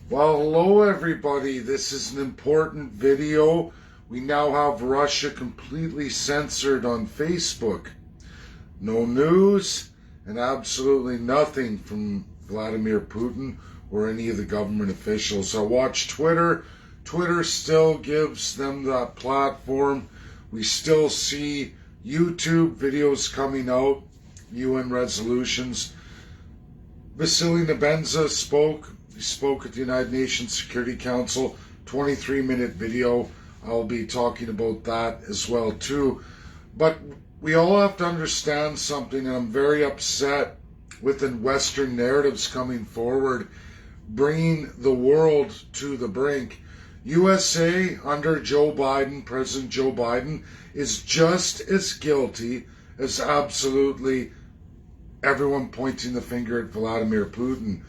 Well, hello everybody. This is an important video. We now have Russia completely censored on Facebook. No news and absolutely nothing from Vladimir Putin or any of the government officials. I watch Twitter. Twitter still gives them that platform. We still see YouTube videos coming out, UN resolutions. Vasily Nebenza spoke. He spoke at the United Nations Security Council, 23-minute video. I'll be talking about that as well too. But we all have to understand something, and I'm very upset with the Western narratives coming forward, bringing the world to the brink. USA under Joe Biden, President Joe Biden, is just as guilty as absolutely everyone pointing the finger at Vladimir Putin.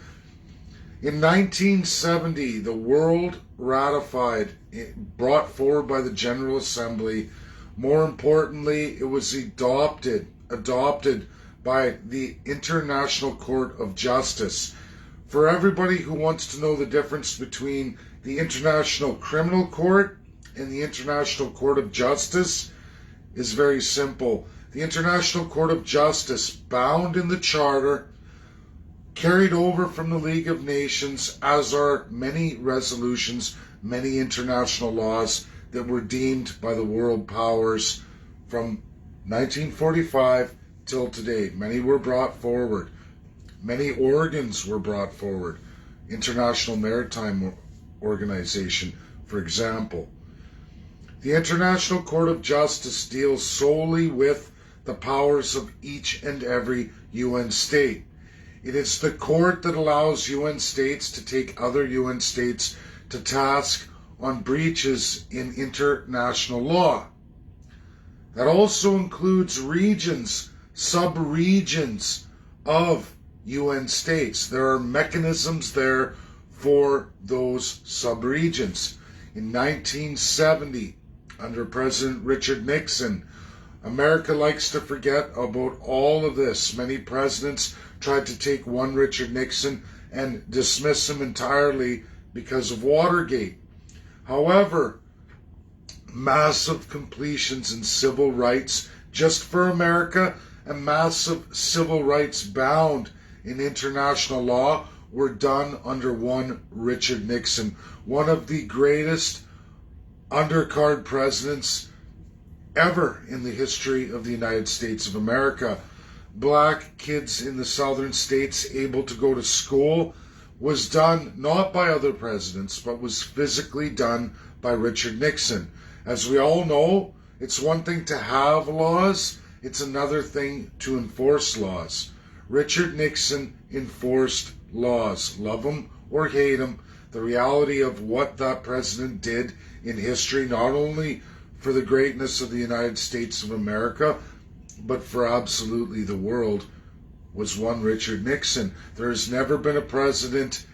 In 1970, the world ratified, brought forward by the General Assembly. More importantly, it was adopted by the International Court of Justice. For everybody who wants to know the difference between the International Criminal Court and the International Court of Justice, is very simple. The International Court of Justice, bound in the Charter, carried over from the League of Nations, as are many resolutions, many international laws that were deemed by the world powers from 1945 till today. Many were brought forward. Many organs were brought forward. International Maritime Organization, for example. The International Court of Justice deals solely with the powers of each and every UN state. It is the court that allows UN states to take other UN states to task on breaches in international law. That also includes regions, sub-regions of UN states. There are mechanisms there for those sub-regions. In 1970, under President Richard Nixon, America likes to forget about all of this. Many presidents tried to take one Richard Nixon and dismiss him entirely because of Watergate. However, massive completions in civil rights just for America and massive civil rights bound in international law were done under one Richard Nixon, one of the greatest undercard presidents ever in the history of the United States of America. Black kids in the southern states able to go to school was done not by other presidents, but was physically done by Richard Nixon. As we all know, it's one thing to have laws, it's another thing to enforce laws. Richard Nixon enforced laws. Love him or hate him, the reality of what that president did in history, not only for the greatness of the United States of America, but for absolutely the world, was one Richard Nixon. There has never been a president,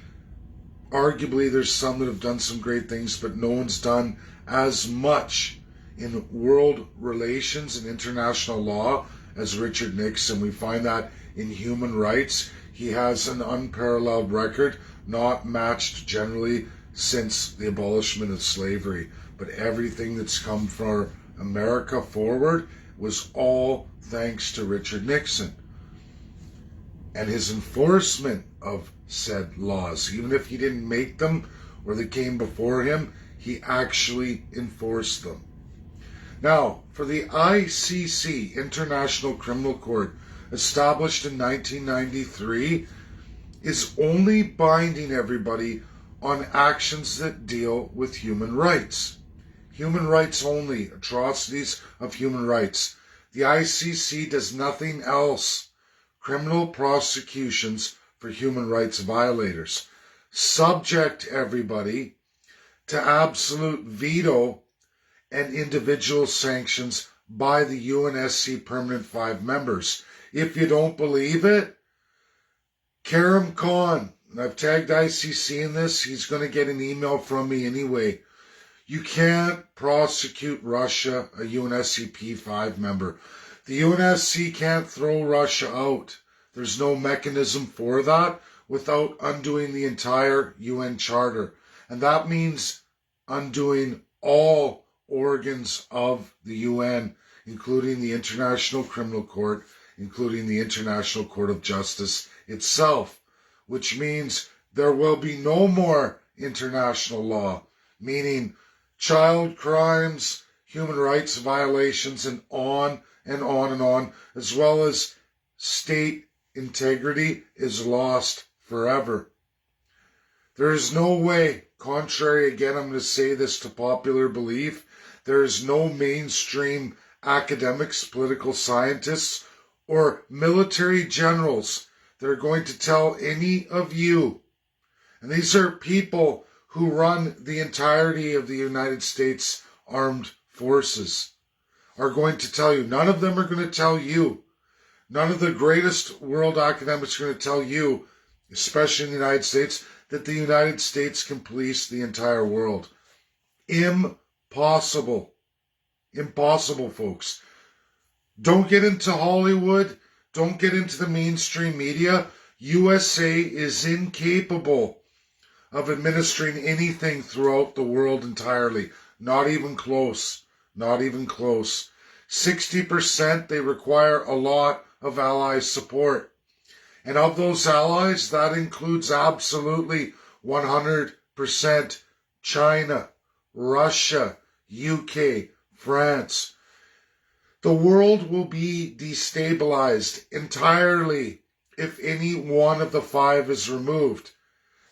arguably there's some that have done some great things, but no one's done as much in world relations and international law as Richard Nixon. We find that in human rights. He has an unparalleled record, not matched generally since the abolishment of slavery. But everything that's come from America forward was all thanks to Richard Nixon and his enforcement of said laws. Even if he didn't make them or they came before him, he actually enforced them. Now, for the ICC, International Criminal Court, established in 1993, is only binding everybody on actions that deal with human rights. Human rights only, atrocities of human rights. The ICC does nothing else. Criminal prosecutions for human rights violators. Subject everybody to absolute veto and individual sanctions by the UNSC Permanent 5 members. If you don't believe it, Karim Khan, and I've tagged ICC in this, he's going to get an email from me anyway. You can't prosecute Russia, a UNSC P5 member. The UNSC can't throw Russia out. There's no mechanism for that. without undoing the entire UN Charter. And that means undoing all organs of the UN, including the International Criminal Court, including the International Court of Justice itself, which means there will be no more international law, meaning child crimes, human rights violations, and on and on and on, as well as state integrity is lost forever. There is no way, contrary again, I'm going to say this to popular belief, there is no mainstream academics, political scientists, or military generals that are going to tell any of you, and these are people who run the entirety of the United States Armed Forces, are going to tell you. None of them are going to tell you. None of the greatest world academics are going to tell you, especially in the United States, that the United States can police the entire world. Impossible. Impossible, folks. Don't get into Hollywood. Don't get into the mainstream media. USA is incapable of administering anything throughout the world entirely. Not even close. Not even close. 60% they require a lot of allies' support. And of those allies, that includes absolutely 100% China, Russia, UK, France. The world will be destabilized entirely if any one of the five is removed.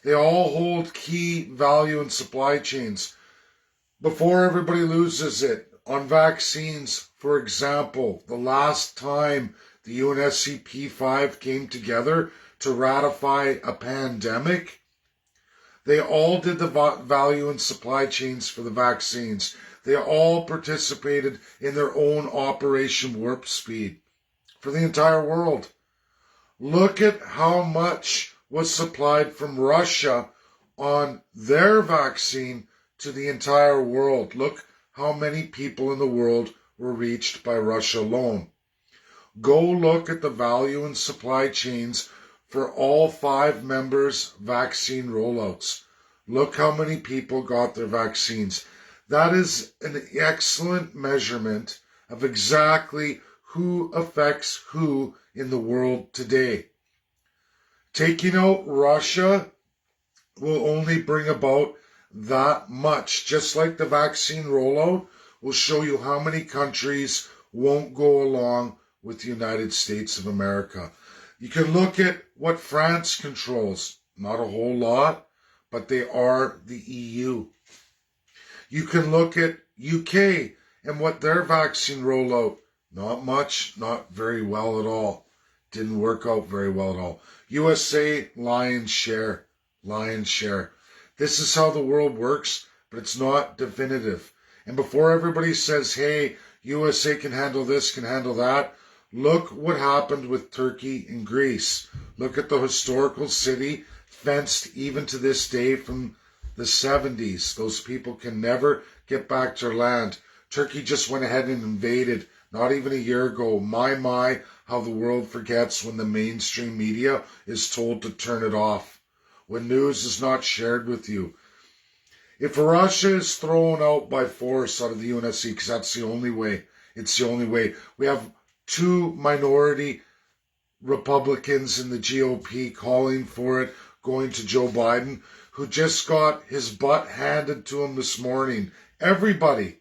They all hold key value in supply chains. Before everybody loses it, on vaccines, for example, the last time the UNSCP5 came together to ratify a pandemic, they all did the value in supply chains for the vaccines. They all participated in their own Operation Warp Speed for the entire world. Look at how much was supplied from Russia on their vaccine to the entire world. Look how many people in the world were reached by Russia alone. Go look at the value and supply chains for all 5 members' vaccine rollouts. Look how many people got their vaccines. That is an excellent measurement of exactly who affects who in the world today. Taking out Russia will only bring about that much. Just like the vaccine rollout will show you how many countries won't go along with the United States of America. You can look at what France controls. Not a whole lot, but they are the EU. You can look at UK and what their vaccine rollout. Not much, not very well at all. Didn't work out very well at all. USA, lion's share. This is how the world works, but it's not definitive. And before everybody says, hey, USA can handle this, can handle that, look what happened with Turkey and Greece. Look at the historical city, fenced even to this day from the 70s. Those people can never get back to their land. Turkey just went ahead and invaded not even a year ago. My, how the world forgets when the mainstream media is told to turn it off, when news is not shared with you. If Russia is thrown out by force out of the UNSC, because that's the only way, it's the only way. We have 2 minority Republicans in the GOP calling for it, going to Joe Biden, who just got his butt handed to him this morning. Everybody,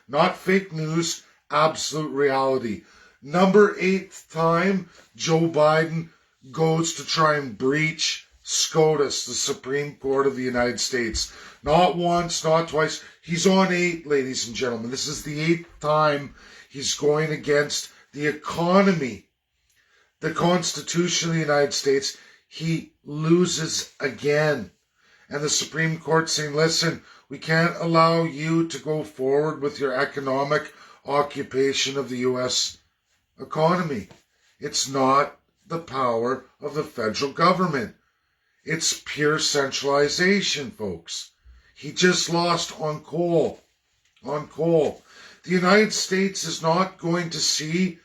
not fake news, absolute reality. Number 8th time Joe Biden goes to try and breach SCOTUS, the Supreme Court of the United States. Not once, not twice. He's on 8, ladies and gentlemen. This is the 8th time he's going against the economy, the Constitution of the United States. He loses again. And the Supreme Court saying, listen, we can't allow you to go forward with your economic occupation of the U.S. economy. It's not the power of the federal government. It's pure centralization, folks. He just lost on coal. The United States is not going to see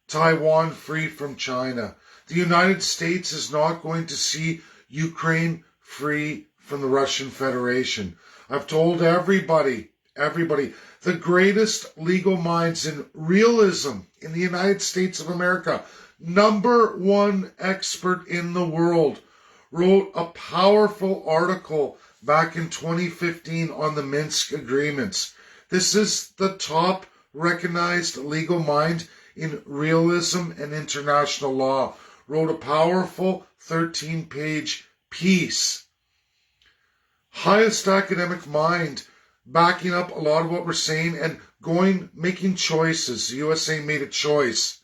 Taiwan free from China. The United States is not going to see Ukraine free from the Russian Federation. I've told everybody, the greatest legal minds in realism in the United States of America, #1 expert in the world, wrote a powerful article back in 2015 on the Minsk agreements. This is the top recognized legal mind in realism and international law. Wrote a powerful 13-page piece. Highest academic mind, backing up a lot of what we're saying and making choices. The USA made a choice.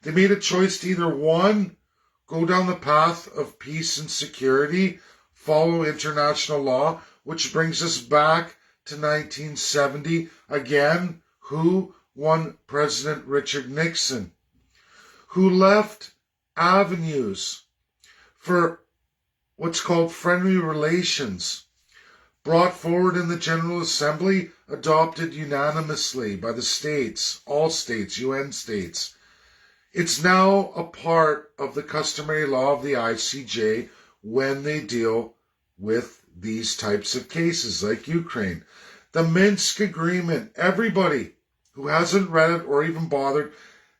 They made a choice to either, one, go down the path of peace and security, follow international law, which brings us back to 1970. Again, who won? President Richard Nixon, who left avenues for what's called friendly relations, brought forward in the General Assembly, adopted unanimously by the states, all states, UN states. It's now a part of the customary law of the ICJ when they deal with these types of cases like Ukraine. The Minsk agreement, everybody who hasn't read it or even bothered,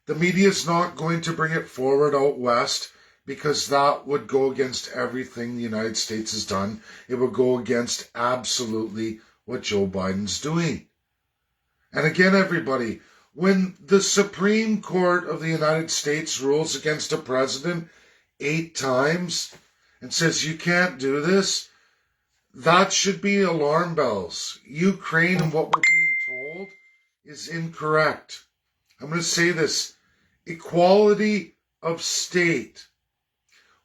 the media is not going to bring it forward out west because that would go against everything the United States has done. It would go against absolutely what Joe Biden's doing. And again, everybody, when the Supreme Court of the United States rules against a president 8 times and says you can't do this, that should be alarm bells. Ukraine and what we're being told is incorrect. I'm going to say this. Equality of state.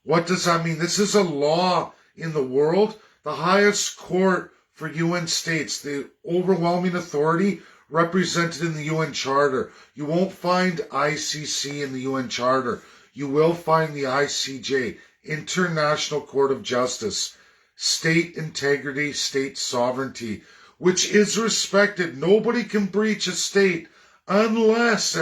What does that mean? This is a law in the world. The highest court for UN states, the overwhelming authority represented in the UN Charter. You won't find ICC in the UN Charter. You will find the ICJ, International Court of Justice, state integrity, state sovereignty, which is respected. Nobody can breach a state unless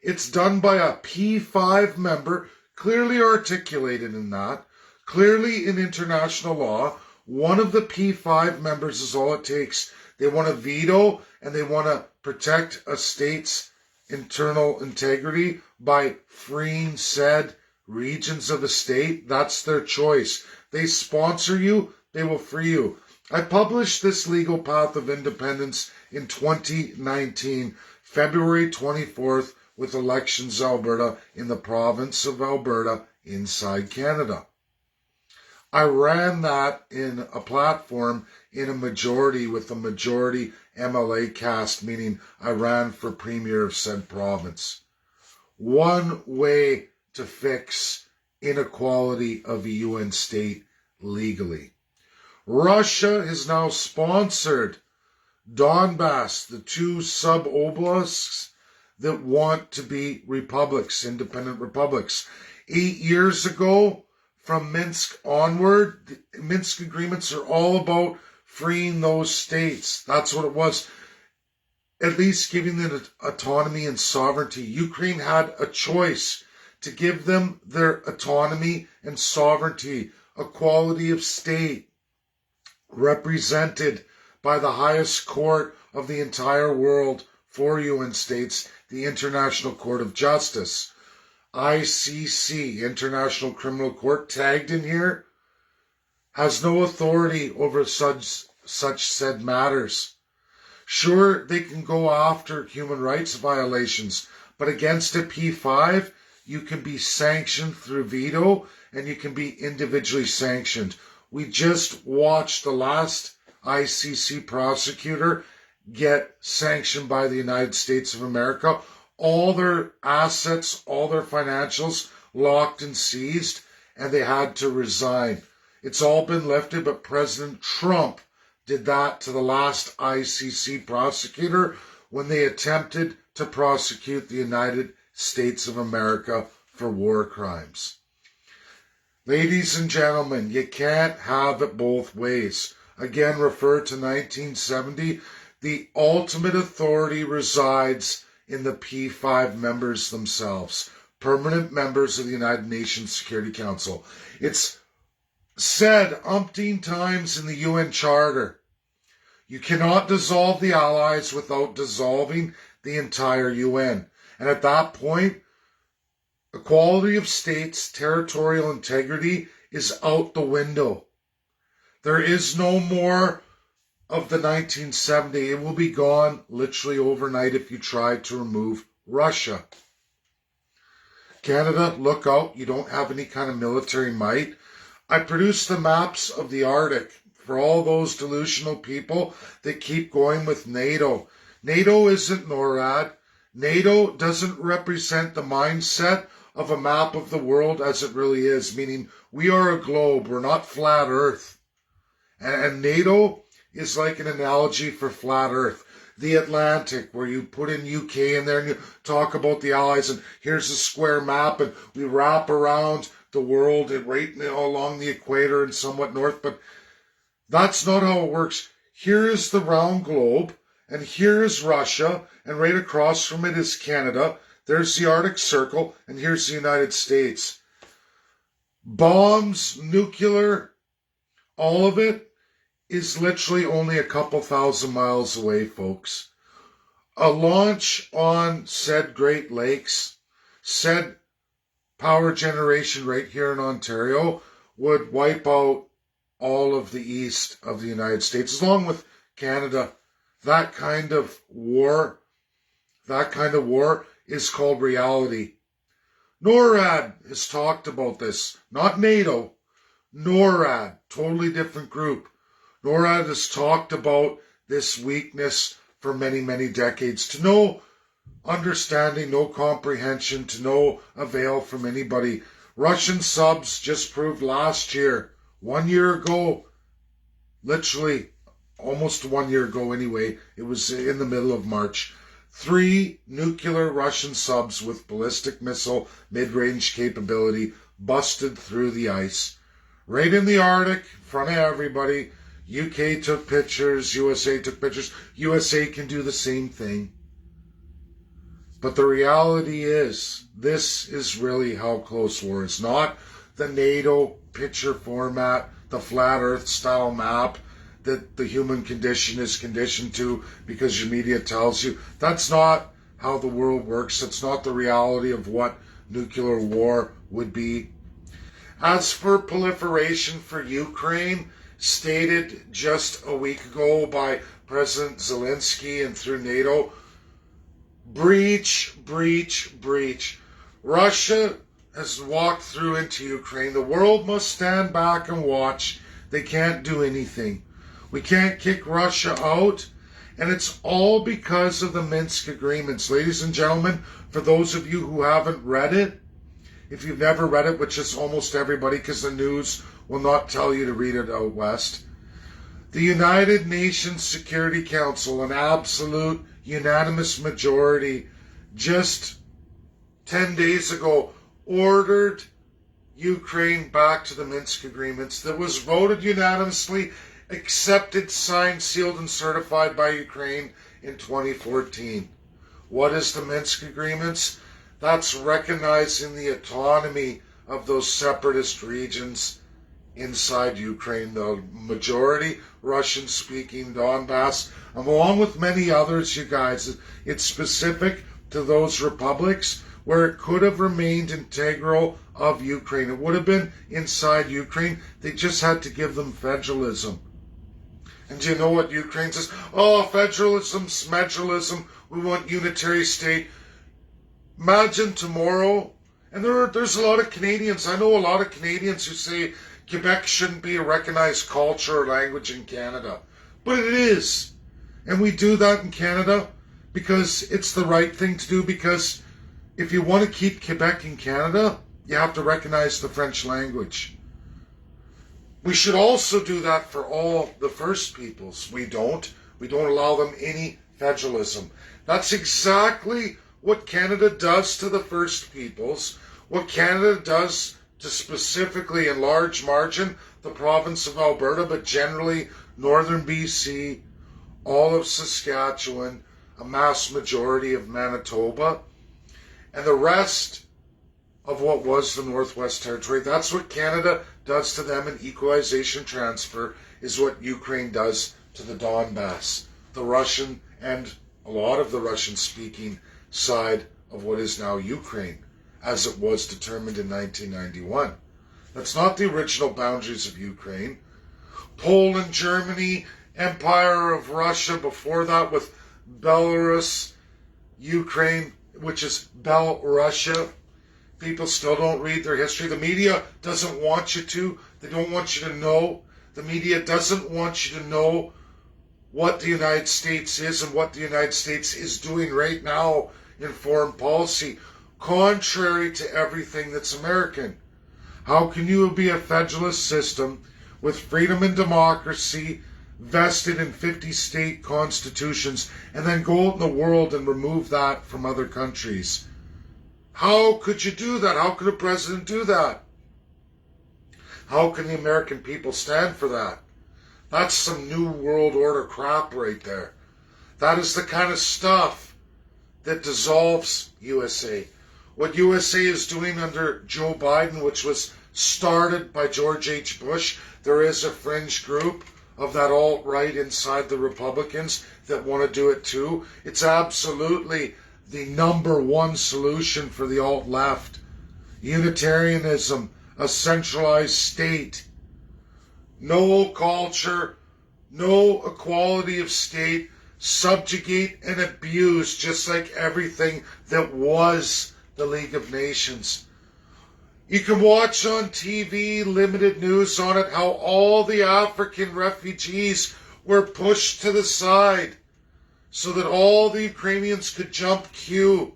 it's done by a P5 member, clearly articulated in that, clearly in international law. One of the P5 members is all it takes. They want to veto and they want to protect a state's internal integrity by freeing said regions of the state. That's their choice. They sponsor you, they will free you. I published this legal path of independence in 2019, February 24th, with Elections Alberta in the province of Alberta inside Canada. I ran that in a platform in a majority with a majority MLA cast, meaning I ran for premier of said province. One way to fix inequality of a UN state legally. Russia has now sponsored Donbass, the 2 sub-oblasts that want to be republics, independent republics. 8 years ago, from Minsk onward, the Minsk agreements are all about freeing those states. That's what it was. At least giving them autonomy and sovereignty. Ukraine had a choice to give them their autonomy and sovereignty, equality of state, represented by the highest court of the entire world for UN states, the International Court of Justice. ICC, International Criminal Court, tagged in here, has no authority over such said matters. Sure, they can go after human rights violations, but against a P5, you can be sanctioned through veto, and you can be individually sanctioned. We just watched the last ICC prosecutor get sanctioned by the United States of America. All their assets, all their financials locked and seized, and they had to resign. It's all been lifted, but President Trump did that to the last ICC prosecutor when they attempted to prosecute the United States of America for war crimes. Ladies and gentlemen, you can't have it both ways. Again, refer to 1970. The ultimate authority resides in the P5 members themselves, permanent members of the United Nations Security Council. It's said umpteen times in the UN Charter, you cannot dissolve the Allies without dissolving the entire UN. And at that point, equality of states, territorial integrity is out the window. There is no more of the 1970. It will be gone literally overnight if you try to remove Russia. Canada, look out. You don't have any kind of military might. I produced the maps of the Arctic for all those delusional people that keep going with NATO. NATO isn't NORAD. NATO doesn't represent the mindset of a map of the world as it really is, meaning we are a globe. We're not flat Earth. And NATO is like an analogy for flat Earth. The Atlantic, where you put in UK in there and you talk about the Allies, and here's a square map, and we wrap around the world and right along the equator and somewhat north, but that's not how it works. Here is the round globe, and here is Russia, and right across from it is Canada. There's the Arctic Circle, and here's the United States. Bombs, nuclear, all of it is literally only a couple thousand miles away, folks. A launch on said Great Lakes, said power generation right here in Ontario, would wipe out all of the east of the United States, along with Canada. That kind of war is called reality. NORAD has talked about this, not NATO. NORAD, totally different group. NORAD has talked about this weakness for many, many decades, to no understanding, no comprehension, to no avail from anybody. Russian subs just proved last year, 1 year ago, literally almost 1 year ago anyway, it was in the middle of March, 3 nuclear Russian subs with ballistic missile mid-range capability busted through the ice. Right in the Arctic, in front of everybody. UK took pictures, USA took pictures. USA can do the same thing. But the reality is, this is really how close war is. Not the NATO picture format, the flat earth style map that the human condition is conditioned to because your media tells you. That's not how the world works. That's not the reality of what nuclear war would be. As for proliferation for Ukraine, stated just a week ago by President Zelensky and through NATO, breach. Russia has walked through into Ukraine. The world must stand back and watch. They can't do anything. We can't kick Russia out. And it's all because of the Minsk agreements. Ladies and gentlemen, for those of you who haven't read it, if you've never read it, which is almost everybody because the news will not tell you to read it out west, the United Nations Security Council, an absolute unanimous majority, just 10 days ago, ordered Ukraine back to the Minsk agreements that was voted unanimously, accepted, signed, sealed, and certified by Ukraine in 2014. What is the Minsk agreements? That's recognizing the autonomy of those separatist regions inside Ukraine, the majority Russian-speaking Donbass, along with many others, you guys. It's specific to those republics where it could have remained integral of Ukraine. It would have been inside Ukraine. They just had to give them federalism. And do you know what Ukraine says? Oh, federalism, smedralism, we want unitary state. Imagine tomorrow, and there's a lot of Canadians, I know a lot of Canadians who say Quebec shouldn't be a recognized culture or language in Canada. But it is. And we do that in Canada because it's the right thing to do, because if you want to keep Quebec in Canada, you have to recognize the French language. We should also do that for all the First Peoples. We don't. We don't allow them any federalism. That's exactly what Canada does to the First Peoples, what Canada does to specifically, in large margin, the province of Alberta, but generally northern BC, all of Saskatchewan, a mass majority of Manitoba, and the rest of what was the Northwest Territory. That's what Canada does to them in equalization transfer, is what Ukraine does to the Donbass, the Russian and a lot of the Russian-speaking side of what is now Ukraine, as it was determined in 1991. That's not the original boundaries of Ukraine. Poland, Germany, Empire of Russia, before that with Belarus, Ukraine, which is Bel-Russia. People still don't read their history. The media doesn't want you to. They don't want you to know. The media doesn't want you to know what the United States is and what the United States is doing right now in foreign policy, contrary to everything that's American. How can you be a federalist system with freedom and democracy vested in 50 state constitutions and then go out in the world and remove that from other countries? How could you do that? How could a president do that? How can the American people stand for that? That's some new world order crap right there. That is the kind of stuff that dissolves USA. What USA is doing under Joe Biden, which was started by George H. Bush, there is a fringe group of that alt-right inside the Republicans that want to do it too. It's absolutely the number one solution for the alt-left. Unitarianism, a centralized state. No culture, no equality of state, subjugate and abuse, just like everything that was the League of Nations. You can watch on TV, limited news on it, how all the African refugees were pushed to the side so that all the Ukrainians could jump queue,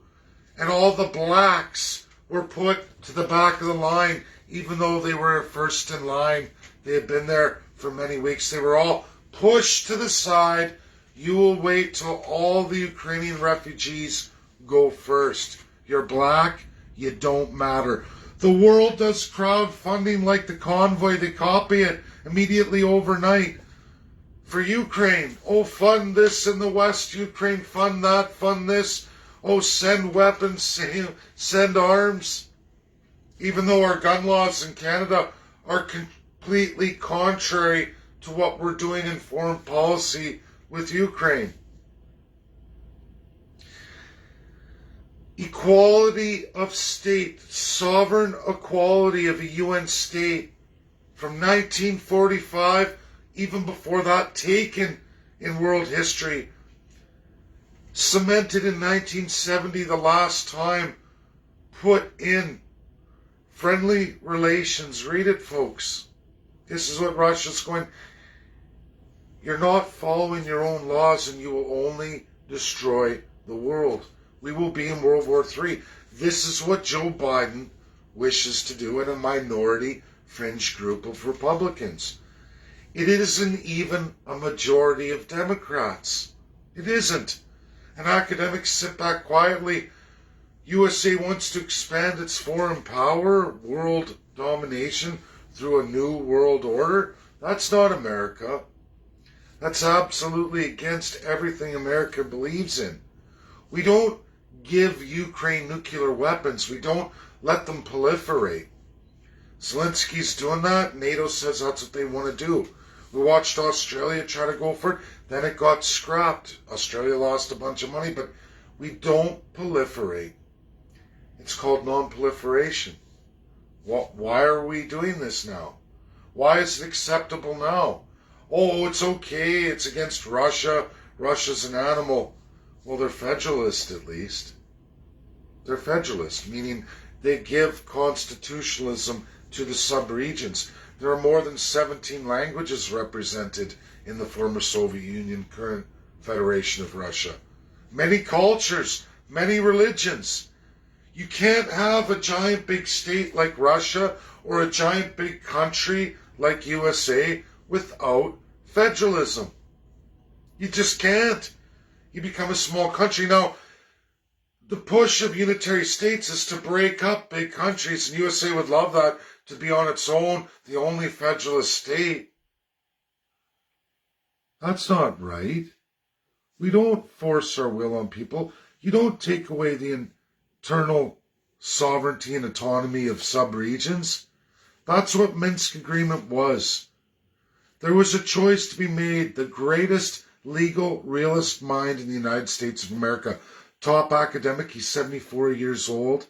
and all the blacks were put to the back of the line, even though they were first in line. They had been there for many weeks. They were all pushed to the side. You will wait till all the Ukrainian refugees go first. You're black, you don't matter. The world does crowdfunding like the convoy. They copy it immediately overnight. For Ukraine, oh, fund this in the West, Ukraine, fund that, fund this. Oh, send weapons, send arms. Even though our gun laws in Canada are completely contrary to what we're doing in foreign policy with Ukraine. Equality of state, sovereign equality of a UN state from 1945, even before that, taken in world history, cemented in 1970, the last time, put in friendly relations. Read it, folks. This is what Russia's going. You're not following your own laws and you will only destroy the world. We will be in World War III. This is what Joe Biden wishes to do in a minority fringe group of Republicans. It isn't even a majority of Democrats. It isn't. And academics sit back quietly. USA wants to expand its foreign power, world domination, through a new world order. That's not America. That's absolutely against everything America believes in. We don't give Ukraine nuclear weapons. We don't let them proliferate. Zelensky's doing that. NATO says that's what they want to do. We watched Australia try to go for it. Then it got scrapped. Australia lost a bunch of money, but we don't proliferate. It's called non-proliferation. Why are we doing this now? Why is it acceptable now? Oh, it's okay. It's against Russia. Russia's an animal. Well, they're federalist at least. They're federalist, meaning they give constitutionalism to the sub-regions. There are more than 17 languages represented in the former Soviet Union, current Federation of Russia. Many cultures, many religions. You can't have a giant big state like Russia or a giant big country like USA without federalism. You just can't. You become a small country. Now, the push of unitary states is to break up big countries, and USA would love that, to be on its own, the only federalist state. That's not right. We don't force our will on people. You don't take away the internal sovereignty and autonomy of sub-regions. That's what Minsk Agreement was. There was a choice to be made. The greatest legal realist mind in the United States of America, top academic, he's 74 years old.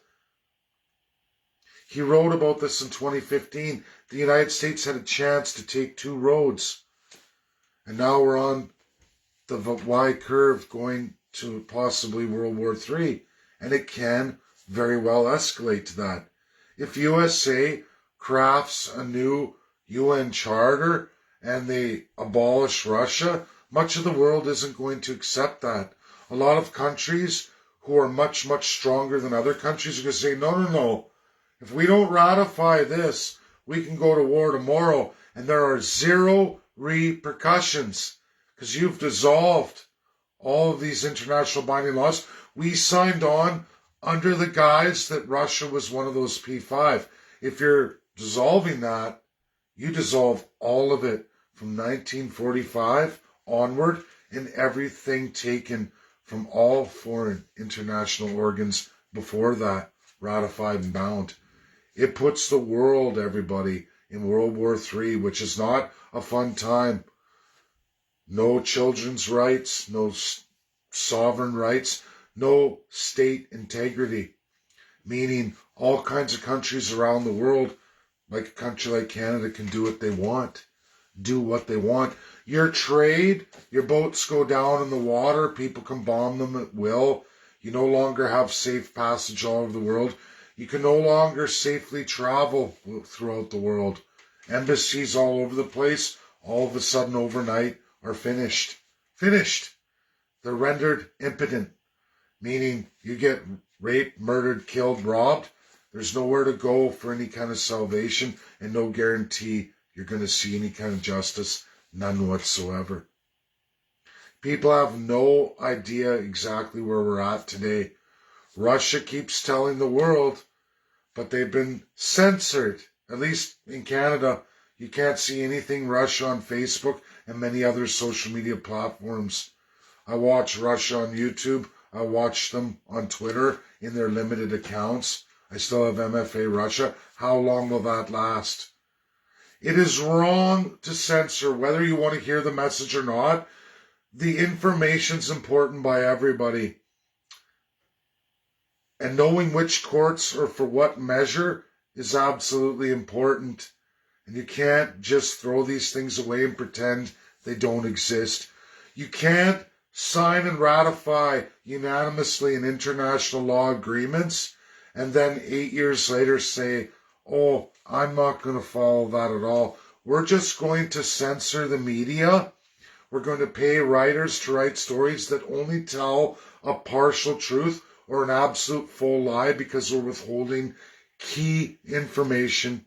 He wrote about this in 2015. The United States had a chance to take two roads. And now we're on the Y curve going to possibly World War III. And it can very well escalate to that. If USA crafts a new UN charter and they abolish Russia, much of the world isn't going to accept that. A lot of countries who are much, much stronger than other countries are going to say, no. If we don't ratify this, we can go to war tomorrow, and there are zero repercussions because you've dissolved all of these international binding laws. We signed on under the guise that Russia was one of those P5. If you're dissolving that, you dissolve all of it from 1945 onward and everything taken from all foreign international organs before that, ratified and bound. It puts the world, everybody, in World War III, which is not a fun time. No children's rights, no sovereign rights, no state integrity, meaning all kinds of countries around the world, like a country like Canada, can do what they want. Do what they want. Your trade, your boats go down in the water, people can bomb them at will. You no longer have safe passage all over the world. You can no longer safely travel throughout the world. Embassies all over the place, all of a sudden overnight, are finished. Finished. They're rendered impotent, meaning you get raped, murdered, killed, robbed. There's nowhere to go for any kind of salvation and no guarantee you're going to see any kind of justice, none whatsoever. People have no idea exactly where we're at today. Russia keeps telling the world, but they've been censored. At least in Canada, you can't see anything Russia on Facebook and many other social media platforms. I watch Russia on YouTube. I watch them on Twitter in their limited accounts. I still have MFA Russia. How long will that last? It is wrong to censor, whether you want to hear the message or not. The information's important by everybody. And knowing which courts or for what measure is absolutely important. And you can't just throw these things away and pretend they don't exist. You can't sign and ratify unanimously in international law agreements and then 8 years later say, oh, I'm not going to follow that at all. We're just going to censor the media. We're going to pay writers to write stories that only tell a partial truth or an absolute full lie because we're withholding key information.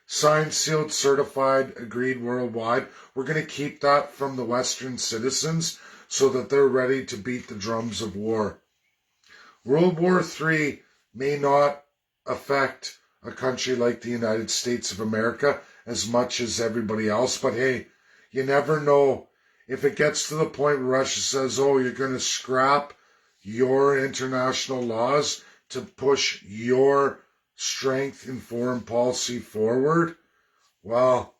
Signed, sealed, certified, agreed worldwide. We're going to keep that from the Western citizens so that they're ready to beat the drums of war. World War III may not affect a country like the United States of America as much as everybody else, but hey, you never know. If it gets to the point where Russia says, oh, you're going to scrap your international laws to push your strength in foreign policy forward, well,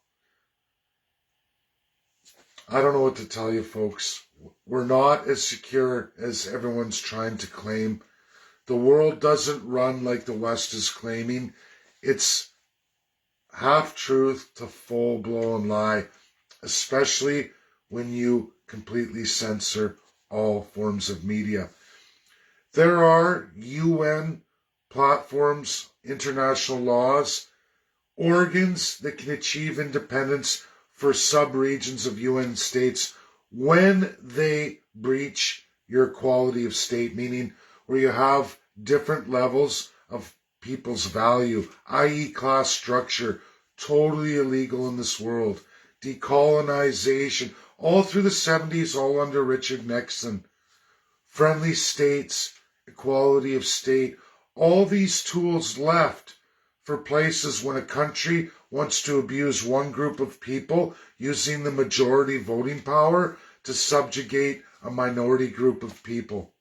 I don't know what to tell you, folks. We're not as secure as everyone's trying to claim. The world doesn't run like the West is claiming. It's half-truth to full-blown lie, especially when you completely censor all forms of media. There are UN platforms, international laws, organs that can achieve independence for sub-regions of UN states when they breach your quality of state, meaning where you have different levels of people's value, i.e. class structure, totally illegal in this world. Decolonization, all through the 70s, all under Richard Nixon. Friendly states, equality of state, all these tools left for places when a country wants to abuse one group of people using the majority voting power to subjugate a minority group of people.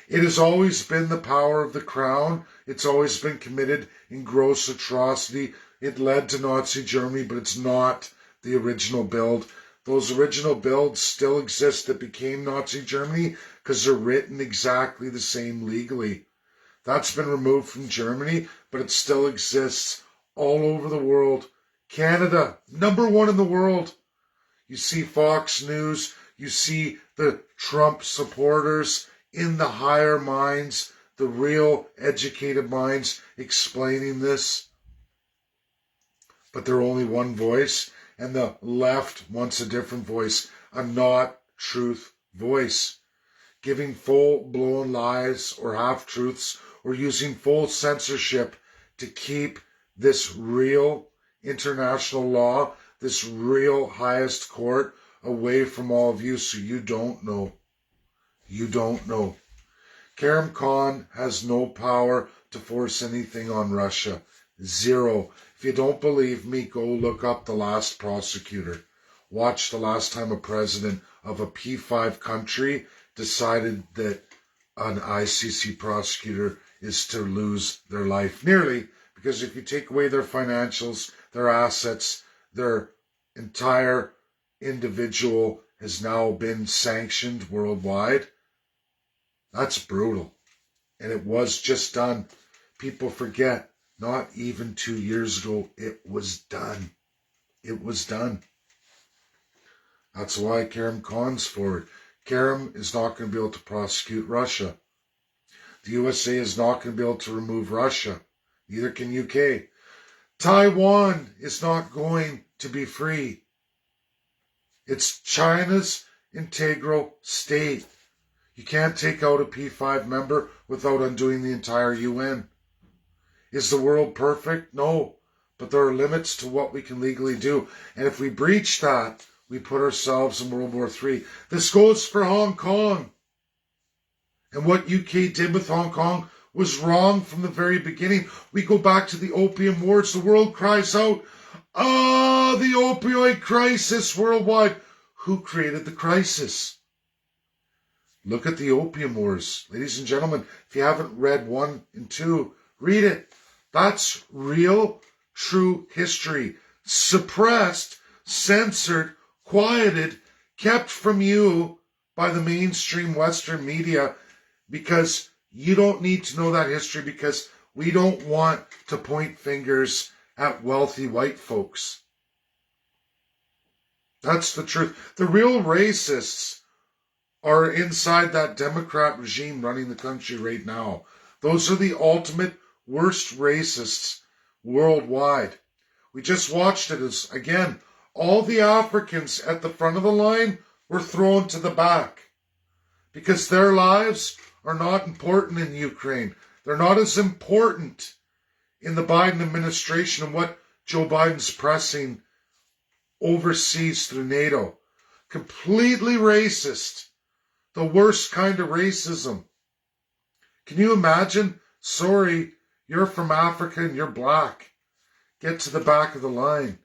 It has always been the power of the crown. It's always been committed in gross atrocity. It led to Nazi Germany, but it's not the original build. Those original builds still exist that became Nazi Germany because they're written exactly the same legally. That's been removed from Germany, but it still exists all over the world. Canada, #1 in the world. You see Fox News, you see the Trump supporters in the higher minds, the real educated minds explaining this. But they're only one voice, and the left wants a different voice, a not truth voice, giving full-blown lies or half-truths or using full censorship to keep this real international law, this real highest court away from all of you so you don't know. You don't know. Karim Khan has no power to force anything on Russia. Zero. If you don't believe me, go look up the last prosecutor. Watch the last time a president of a P5 country decided that an ICC prosecutor is to lose their life. Nearly, because if you take away their financials, their assets, their entire individual has now been sanctioned worldwide. That's brutal. And it was just done. People forget, not even 2 years ago, it was done. It was done. That's why Karim Khan's forward. Karim is not going to be able to prosecute Russia. The USA is not going to be able to remove Russia. Neither can UK. Taiwan is not going to be free. It's China's integral state. You can't take out a P5 member without undoing the entire UN. Is the world perfect? No. But there are limits to what we can legally do. And if we breach that, we put ourselves in World War III. This goes for Hong Kong. And what UK did with Hong Kong was wrong from the very beginning. We go back to the Opium Wars. The world cries out, the opioid crisis worldwide. Who created the crisis? Look at the Opium Wars. Ladies and gentlemen, if you haven't read 1 and 2, read it. That's real, true history. Suppressed, censored, quieted, kept from you by the mainstream Western media because you don't need to know that history because we don't want to point fingers at wealthy white folks. That's the truth. The real racists are inside that Democrat regime running the country right now. Those are the ultimate worst racists worldwide. We just watched it as, again, all the Africans at the front of the line were thrown to the back because their lives are not important in Ukraine. They're not as important in the Biden administration and what Joe Biden's pressing overseas through NATO. Completely racist. The worst kind of racism. Can you imagine? Sorry, you're from Africa and you're black. Get to the back of the line.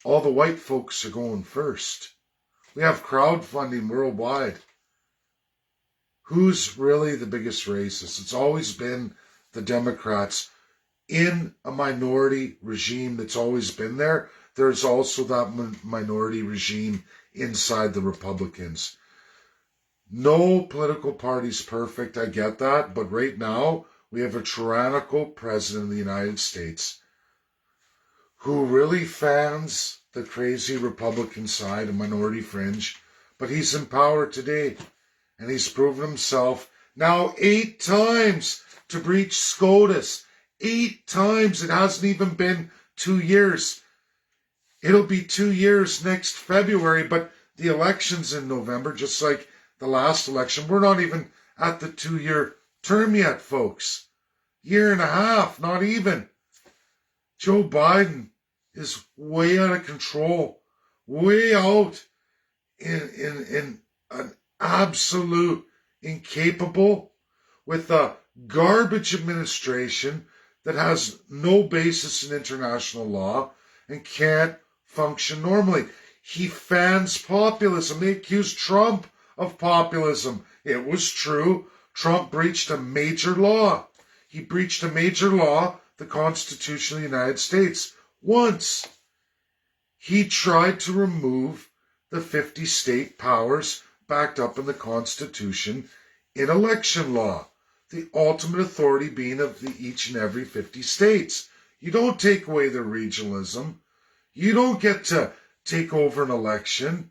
All the white folks are going first. We have crowdfunding worldwide. Who's really the biggest racist? It's always been the Democrats. In a minority regime that's always been there, there's also that minority regime inside the Republicans. No political party's perfect, I get that, but right now we have a tyrannical president of the United States who really fans the crazy Republican side, a minority fringe, but he's in power today, and he's proven himself now 8 times to breach SCOTUS. 8 times. It hasn't even been 2 years. It'll be 2 years next February, but the election's in November, just like the last election. We're not even at the 2-year term yet, folks. 1.5 years, not even. Joe Biden is way out of control, way out in an absolute incapable with a garbage administration that has no basis in international law and can't function normally. He fans populism. They accuse Trump of populism. It was true. Trump breached a major law. He breached a major law, the Constitution of the United States, once. He tried to remove the 50 state powers backed up in the Constitution in election law, the ultimate authority being of each and every 50 states. You don't take away their regionalism. You don't get to take over an election.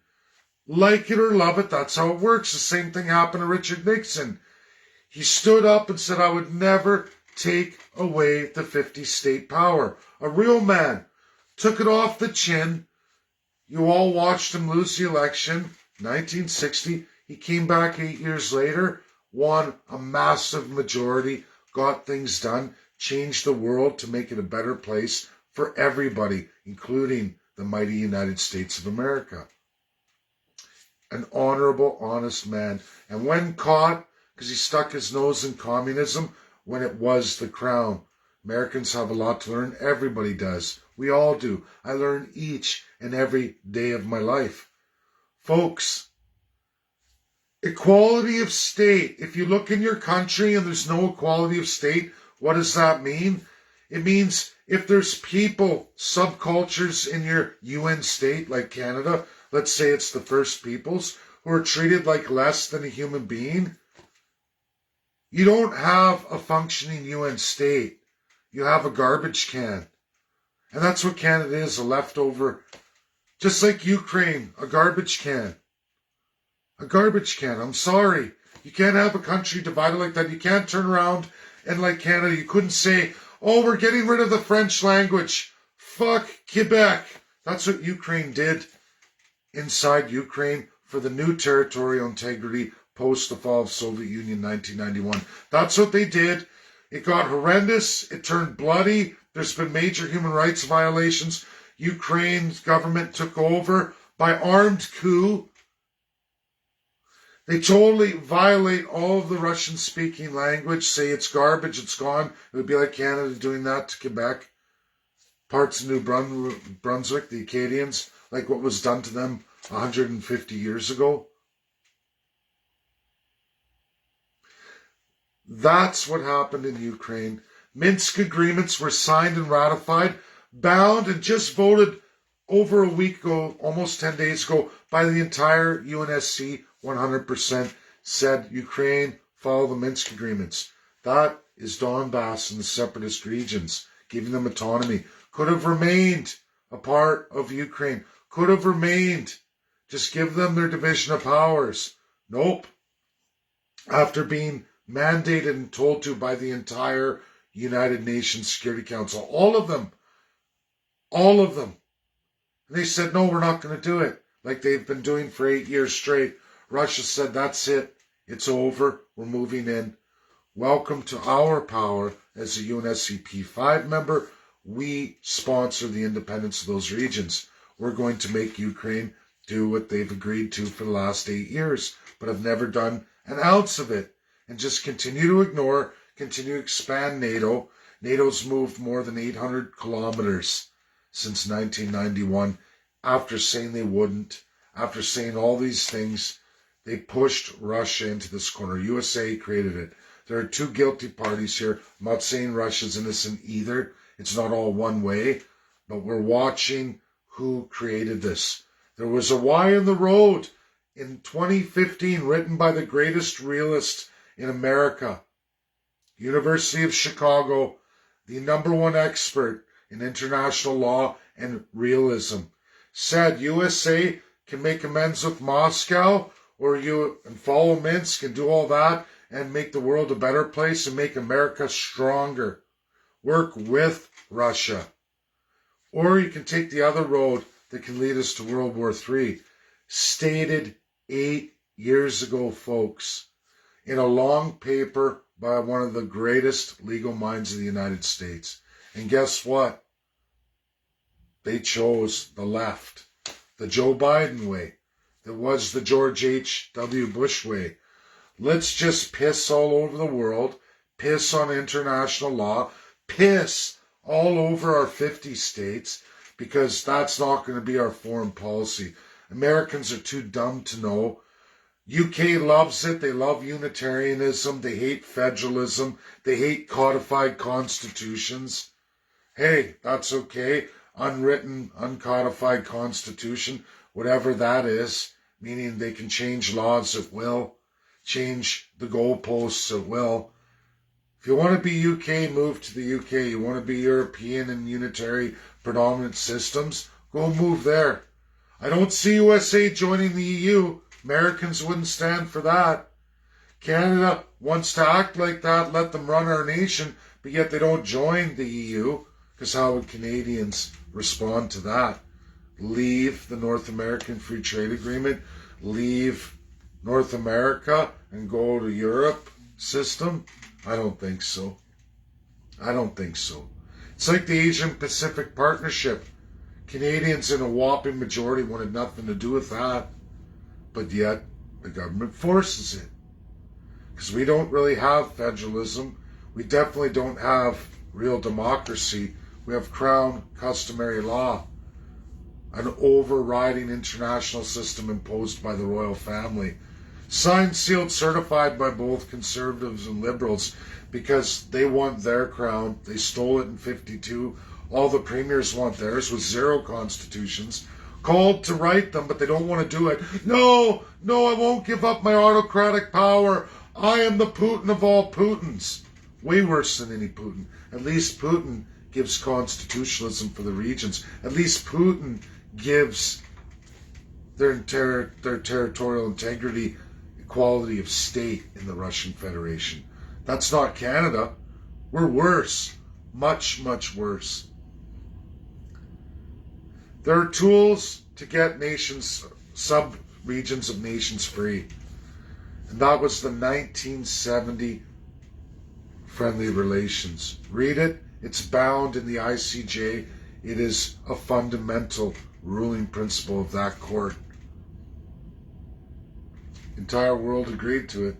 Like it or love it, that's how it works. The same thing happened to Richard Nixon. He stood up and said, I would never take away the 50 state power. A real man. Took it off the chin. You all watched him lose the election, 1960. He came back 8 years later, won a massive majority, got things done, changed the world to make it a better place for everybody, including the mighty United States of America. An honorable, honest man. And when caught, because he stuck his nose in communism, when it was the crown. Americans have a lot to learn. Everybody does. We all do. I learn each and every day of my life. Folks, equality of state. If you look in your country and there's no equality of state, what does that mean? It means if there's people, subcultures in your UN state like Canada, let's say it's the First Peoples, who are treated like less than a human being, you don't have a functioning UN state. You have a garbage can. And that's what Canada is, a leftover. Just like Ukraine, a garbage can. A garbage can. I'm sorry. You can't have a country divided like that. You can't turn around and like Canada, you couldn't say, oh, we're getting rid of the French language. Fuck Quebec. That's what Ukraine did inside Ukraine for the new territorial integrity post the fall of Soviet Union 1991. That's what they did. It got horrendous. It turned bloody. There's been major human rights violations. Ukraine's government took over by armed coup. They totally violate all of the Russian-speaking language, say it's garbage, it's gone. It would be like Canada doing that to Quebec. Parts of New Brunswick, the Acadians, like what was done to them 150 years ago. That's what happened in Ukraine. Minsk agreements were signed and ratified, bound and just voted over a week ago, almost 10 days ago, by the entire UNSC. 100% said Ukraine follow the Minsk agreements. That is Donbass and the separatist regions, giving them autonomy. Could have remained a part of Ukraine. Could have remained. Just give them their division of powers. Nope. After being mandated and told to by the entire United Nations Security Council. All of them. All of them. And they said, no, we're not going to do it. Like they've been doing for 8 years straight. Russia said, that's it. It's over. We're moving in. Welcome to our power as a UNSCP 5 member. We sponsor the independence of those regions. We're going to make Ukraine do what they've agreed to for the last 8 years, but have never done an ounce of it. And just continue to ignore, continue to expand NATO. NATO's moved more than 800 kilometers since 1991. After saying they wouldn't, after saying all these things, they pushed Russia into this corner. USA created it. There are two guilty parties here. I'm not saying Russia's innocent either. It's not all one way. But we're watching who created this. There was a Y in the road in 2015 written by the greatest realist in America. University of Chicago, the #1 expert in international law and realism, said USA can make amends with Moscow and follow Minsk and do all that and make the world a better place and make America stronger. Work with Russia. Or you can take the other road that can lead us to World War III. Stated 8 years ago, folks, in a long paper by one of the greatest legal minds of the United States. And guess what? They chose the left, the Joe Biden way. That was the George H.W. Bush way. Let's just piss all over the world, piss on international law, piss all over our 50 states, because that's not going to be our foreign policy. Americans are too dumb to know. UK loves it. They love Unitarianism. They hate federalism. They hate codified constitutions. Hey, that's okay. Unwritten, uncodified constitution, whatever that is, meaning they can change laws at will, change the goalposts at will. If you want to be UK, move to the UK. You want to be European and unitary predominant systems, go move there. I don't see USA joining the EU. Americans wouldn't stand for that. Canada wants to act like that, let them run our nation, but yet they don't join the EU, because how would Canadians respond to that? Leave the North American Free Trade Agreement, leave North America and go to Europe system? I don't think so. I don't think so. It's like the Asian Pacific Partnership. Canadians in a whopping majority wanted nothing to do with that, but yet the government forces it. Because we don't really have federalism. We definitely don't have real democracy. We have crown customary law, an overriding international system imposed by the royal family. Signed, sealed, certified by both conservatives and liberals because they want their crown. They stole it in 52. All the premiers want theirs with 0 constitutions. Called to write them, but they don't want to do it. No, I won't give up my autocratic power. I am the Putin of all Putins. Way worse than any Putin. At least Putin gives constitutionalism for the regions. At least Putin gives their territorial integrity, equality of state in the Russian Federation. That's not Canada. We're worse. Much, much worse. There are tools to get nations, sub-regions of nations free. And that was the 1970 Friendly Relations. Read it. It's bound in the ICJ. It is a fundamental ruling principle of that court. The entire world agreed to it.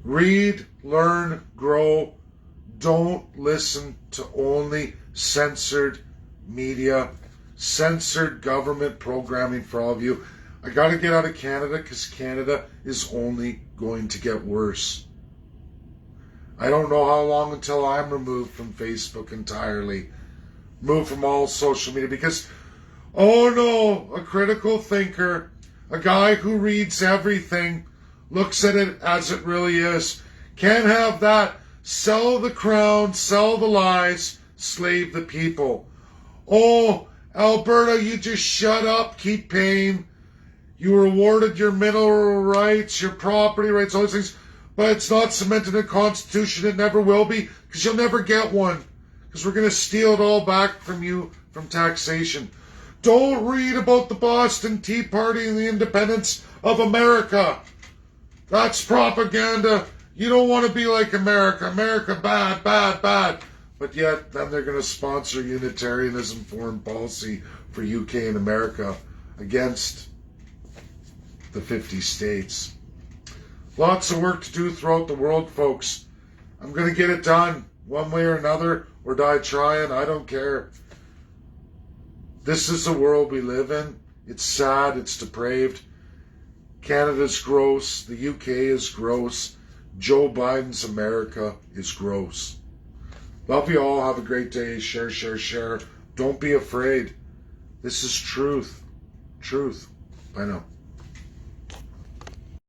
Read, learn, grow. Don't listen to only censored media, censored government programming for all of you. I got to get out of Canada because Canada is only going to get worse. I don't know how long until I'm removed from Facebook entirely, moved from all social media, because, oh no, a critical thinker, a guy who reads everything, looks at it as it really is, can't have that. Sell the crown, sell the lies, slave the people. Oh, Alberta, you just shut up, keep paying. You were awarded your mineral rights, your property rights, all these things, but it's not cemented in the Constitution. It never will be, because you'll never get one, because we're going to steal it all back from you from taxation. Don't read about the Boston Tea Party and the independence of America. That's propaganda. You don't want to be like America. America, bad, bad, bad. But yet, then they're going to sponsor Unitarianism foreign policy for UK and America against the 50 states. Lots of work to do throughout the world, folks. I'm going to get it done one way or another, or die trying. I don't care. This is the world we live in. It's sad. It's depraved. Canada's gross. The UK is gross. Joe Biden's America is gross. Love you all. Have a great day. Share, share, share. Don't be afraid. This is truth. Truth. Bye now.